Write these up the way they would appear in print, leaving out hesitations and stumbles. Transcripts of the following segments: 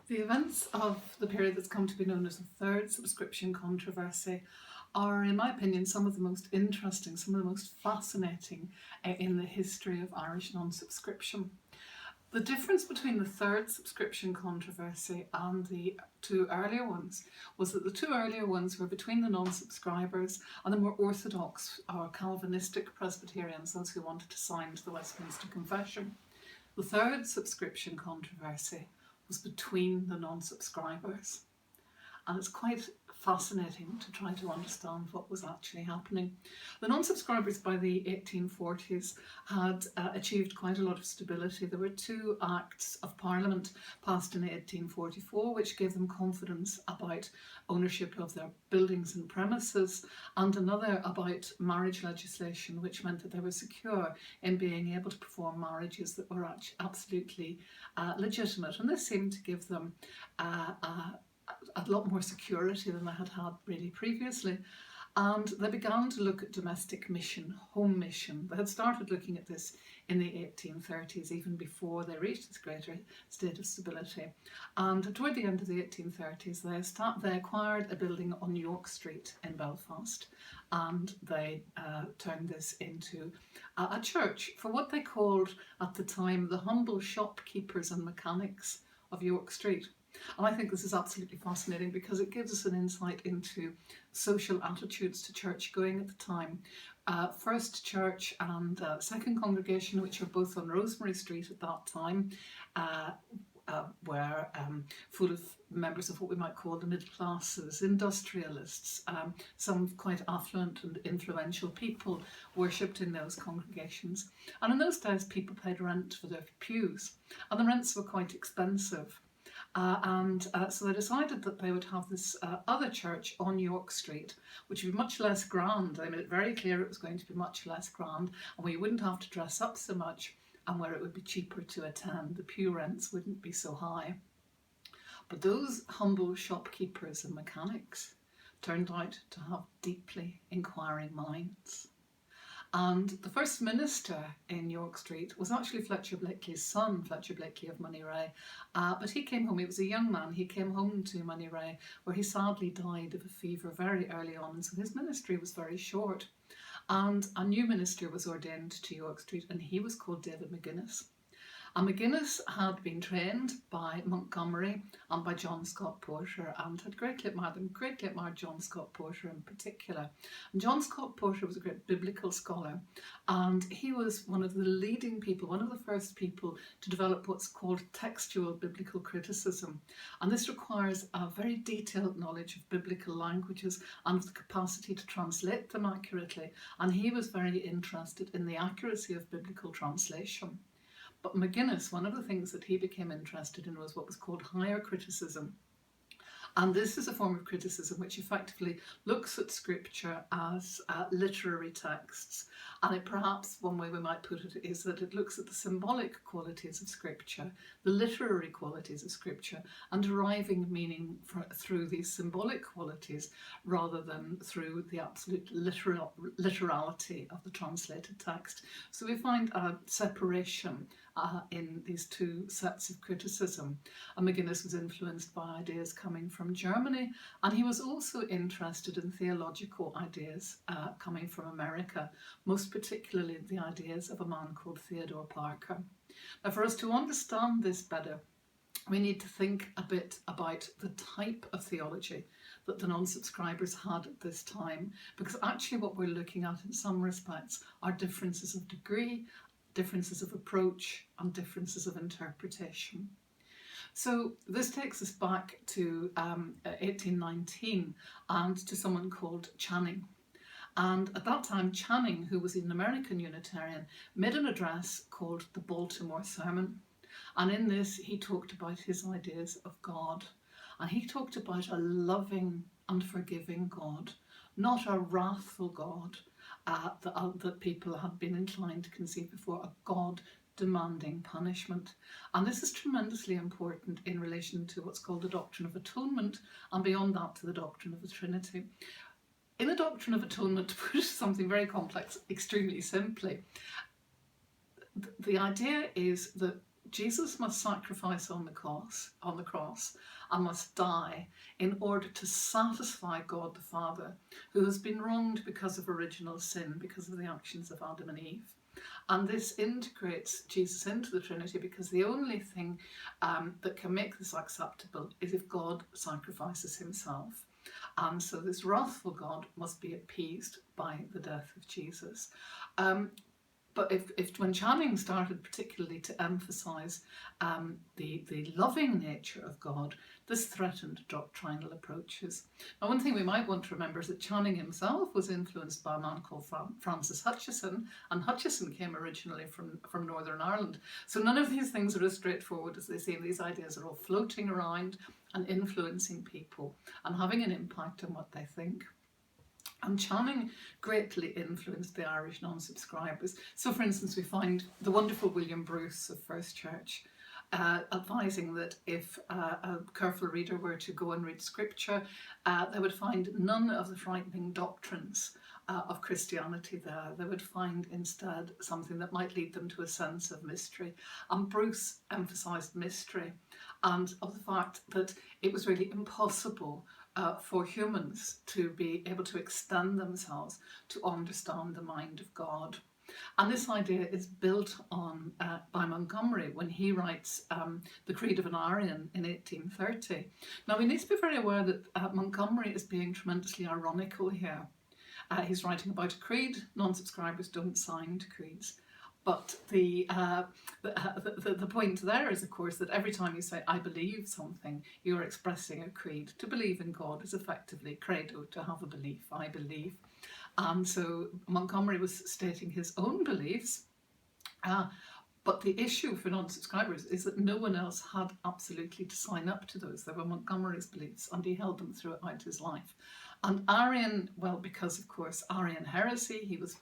The events of the period that's come to be known as the Third Subscription Controversy are, in my opinion, some of the most interesting, some of the most fascinating in the history of Irish non-subscription. The difference between the Third Subscription Controversy and the two earlier ones was that the two earlier ones were between the non-subscribers and the more orthodox or Calvinistic Presbyterians, those who wanted to sign to the Westminster Confession. The Third Subscription Controversy was between the non-subscribers, and it's quite fascinating to try to understand what was actually happening. The non-subscribers by the 1840s had achieved quite a lot of stability. There were two acts of Parliament passed in 1844 which gave them confidence about ownership of their buildings and premises, and another about marriage legislation, which meant that they were secure in being able to perform marriages that were absolutely legitimate. And this seemed to give them a lot more security than they had had really previously. And they began to look at domestic mission, home mission. They had started looking at this in the 1830s, even before they reached this greater state of stability. And toward the end of the 1830s, they acquired a building on York Street in Belfast, and they turned this into a church for what they called at the time the humble shopkeepers and mechanics of York Street. And I think this is absolutely fascinating because it gives us an insight into social attitudes to church going at the time. First Church and Second Congregation, which were both on Rosemary Street at that time, were full of members of what we might call the middle classes, industrialists, some quite affluent and influential people worshipped in those congregations. And in those days people paid rent for their pews, and the rents were quite expensive. So they decided that they would have this other church on York Street, which would be much less grand. They made it very clear it was going to be much less grand, and where you wouldn't have to dress up so much, and where it would be cheaper to attend. The pew rents wouldn't be so high. But those humble shopkeepers and mechanics turned out to have deeply inquiring minds. And the first minister in York Street was actually Fletcher Blakely's son, Fletcher Blakely of Moneyreagh. But he came home, he was a young man, he came home to Moneyreagh where he sadly died of a fever very early on, and so his ministry was very short. And a new minister was ordained to York Street, and he was called David McGuinness. And McGuinness had been trained by Montgomery and by John Scott Porter, and had greatly admired John Scott Porter in particular. And John Scott Porter was a great biblical scholar, and he was one of the leading people, one of the first people to develop what's called textual biblical criticism. And this requires a very detailed knowledge of biblical languages and the capacity to translate them accurately. And he was very interested in the accuracy of biblical translation. But McGuinness, one of the things that he became interested in was what was called higher criticism. And this is a form of criticism which effectively looks at scripture as literary texts. And perhaps one way we might put it is that it looks at the symbolic qualities of scripture, the literary qualities of scripture, and deriving meaning through these symbolic qualities rather than through the absolute literality of the translated text. So we find a separation in these two sets of criticism. And McGuinness was influenced by ideas coming from Germany, and he was also interested in theological ideas coming from America, most particularly the ideas of a man called Theodore Parker. Now, for us to understand this better, we need to think a bit about the type of theology that the non-subscribers had at this time, because actually what we're looking at in some respects are differences of degree, differences of approach, and differences of interpretation. So this takes us back to 1819 and to someone called Channing. And at that time, Channing, who was an American Unitarian, made an address called the Baltimore Sermon. And in this, he talked about his ideas of God. And he talked about a loving and forgiving God, not a wrathful God that people had been inclined to conceive before, a God demanding punishment. And this is tremendously important in relation to what's called the doctrine of atonement, and beyond that to the doctrine of the Trinity. In the doctrine of atonement, to put something very complex extremely simply, the idea is that Jesus must sacrifice on the cross, and must die in order to satisfy God the Father, who has been wronged because of original sin, because of the actions of Adam and Eve. And this integrates Jesus into the Trinity, because the only thing that can make this acceptable is if God sacrifices himself. And so this wrathful God must be appeased by the death of Jesus. But if when Channing started particularly to emphasise the loving nature of God, this threatened doctrinal approaches. Now, one thing we might want to remember is that Channing himself was influenced by a man called Francis Hutcheson, and Hutcheson came originally from Northern Ireland. So none of these things are as straightforward as they seem. These ideas are all floating around and influencing people and having an impact on what they think. And Channing greatly influenced the Irish non-subscribers. So, for instance, we find the wonderful William Bruce of First Church advising that if a careful reader were to go and read scripture, they would find none of the frightening doctrines of Christianity there. They would find instead something that might lead them to a sense of mystery. And Bruce emphasised mystery and of the fact that it was really impossible for humans to be able to extend themselves to understand the mind of God. And this idea is built on by Montgomery when he writes the Creed of an Arian in 1830. Now, we need to be very aware that Montgomery is being tremendously ironical here. He's writing about a creed. Non-subscribers don't sign to creeds. But the point there is, of course, that every time you say, I believe something, you're expressing a creed. To believe in God is effectively credo, to have a belief, I believe. And so Montgomery was stating his own beliefs. But the issue for non-subscribers is that no one else had absolutely to sign up to those. They were Montgomery's beliefs, and he held them throughout his life. And Arian, well, because of course Arian heresy, he was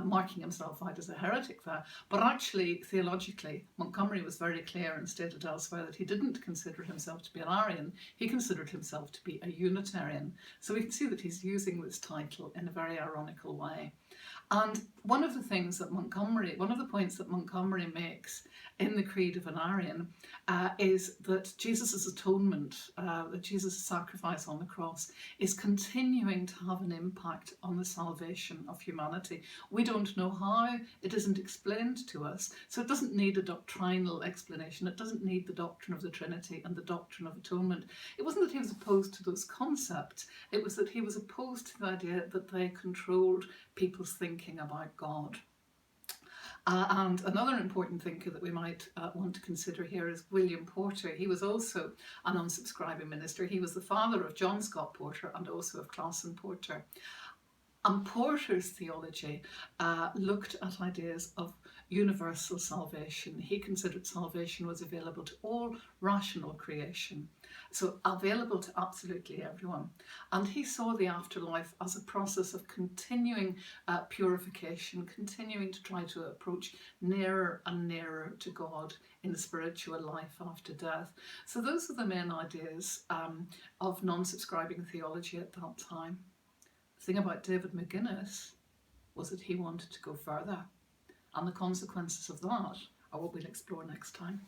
marking himself out as a heretic there. But actually, theologically, Montgomery was very clear and stated elsewhere that he didn't consider himself to be an Arian. He considered himself to be a Unitarian. So we can see that he's using this title in a very ironical way. And one of the points that Montgomery makes in the Creed of an Arian is that Jesus' atonement, that Jesus' sacrifice on the cross, is continuing to have an impact on the salvation of humanity. We don't know how, it isn't explained to us, so it doesn't need a doctrinal explanation. It doesn't need the doctrine of the Trinity and the doctrine of atonement. It wasn't that he was opposed to those concepts, it was that he was opposed to the idea that they controlled people's thinking about God. And another important thinker that we might want to consider here is William Porter. He was also an unsubscribing minister. He was the father of John Scott Porter and also of Clausen Porter. And Porter's theology looked at ideas of universal salvation. He considered salvation was available to all rational creation, so available to absolutely everyone. And he saw the afterlife as a process of continuing purification, continuing to try to approach nearer and nearer to God in the spiritual life after death. So those are the main ideas of non-subscribing theology at that time. The thing about David McGuinness was that he wanted to go further, and the consequences of that are what we'll explore next time.